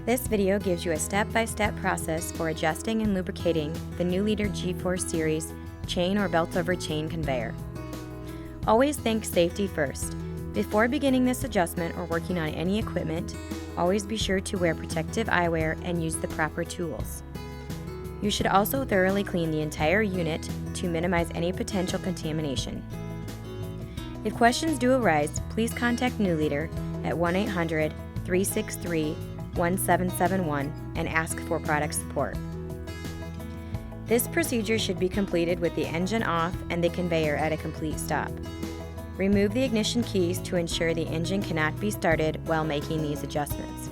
This video gives you a step-by-step process for adjusting and lubricating the new Leader G4 Series chain or belt-over chain conveyor. Always think safety first. Before beginning this adjustment or working on any equipment, always be sure to wear protective eyewear and use the proper tools. You should also thoroughly clean the entire unit to minimize any potential contamination. If questions do arise, please contact New Leader at 1-800-363-1771 and ask for product support. This procedure should be completed with the engine off and the conveyor at a complete stop. Remove the ignition keys to ensure the engine cannot be started while making these adjustments.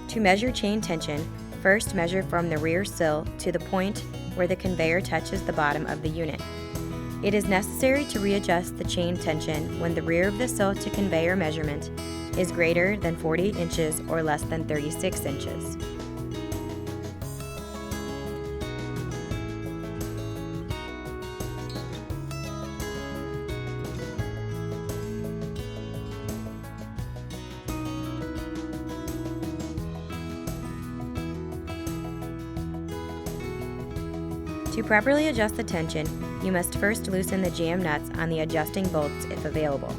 To measure chain tension, first measure from the rear sill to the point where the conveyor touches the bottom of the unit. It is necessary to readjust the chain tension when the rear of the sill to conveyor measurement is greater than 40 inches or less than 36 inches. To properly adjust the tension, you must first loosen the jam nuts on the adjusting bolts if available.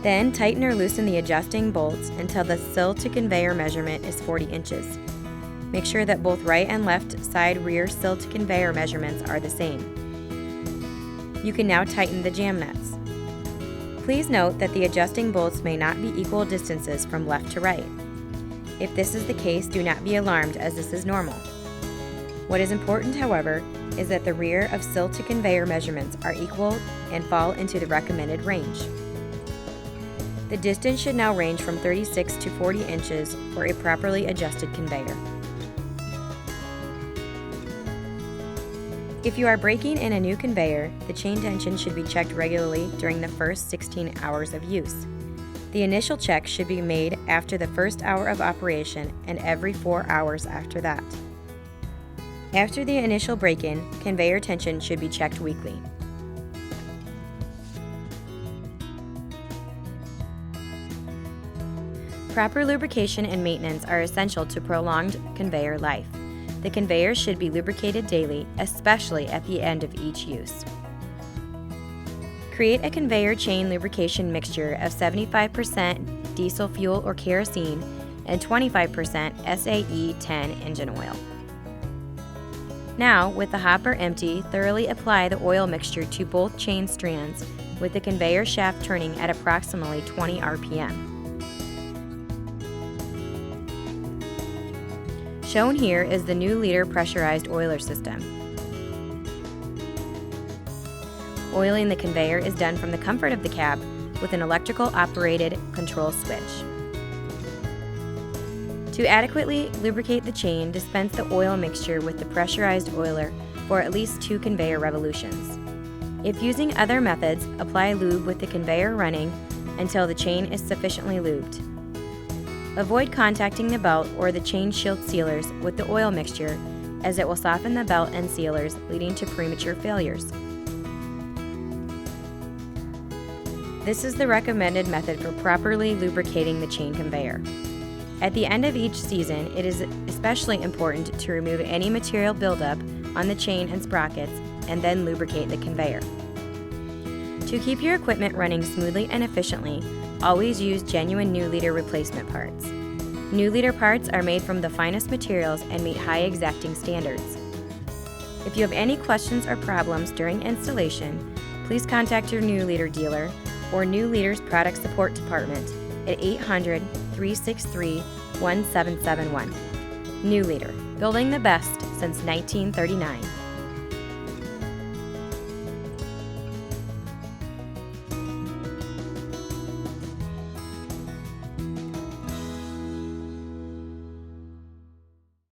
Then tighten or loosen the adjusting bolts until the sill to conveyor measurement is 40 inches. Make sure that both right and left side rear sill to conveyor measurements are the same. You can now tighten the jam nuts. Please note that the adjusting bolts may not be equal distances from left to right. If this is the case, do not be alarmed, as this is normal. What is important, however, is that the rear of sill to conveyor measurements are equal and fall into the recommended range. The distance should now range from 36 to 40 inches for a properly adjusted conveyor. If you are breaking in a new conveyor, the chain tension should be checked regularly during the first 16 hours of use. The initial check should be made after the first hour of operation and every 4 hours after that. After the initial break-in, conveyor tension should be checked weekly. Proper lubrication and maintenance are essential to prolonged conveyor life. The conveyor should be lubricated daily, especially at the end of each use. Create a conveyor chain lubrication mixture of 75% diesel fuel or kerosene and 25% SAE-10 engine oil. Now, with the hopper empty, thoroughly apply the oil mixture to both chain strands with the conveyor shaft turning at approximately 20 RPM. Shown here is the new Leader pressurized oiler system. Oiling the conveyor is done from the comfort of the cab with an electrical operated control switch. To adequately lubricate the chain, dispense the oil mixture with the pressurized oiler for at least 2 conveyor revolutions. If using other methods, apply lube with the conveyor running until the chain is sufficiently lubed. Avoid contacting the belt or the chain shield sealers with the oil mixture, as it will soften the belt and sealers, leading to premature failures. This is the recommended method for properly lubricating the chain conveyor. At the end of each season, it is especially important to remove any material buildup on the chain and sprockets and then lubricate the conveyor. To keep your equipment running smoothly and efficiently, always use genuine New Leader replacement parts. New Leader parts are made from the finest materials and meet high exacting standards. If you have any questions or problems during installation, please contact your New Leader dealer or New Leader's product support department at 800-363-1771. New Leader, building the best since 1939.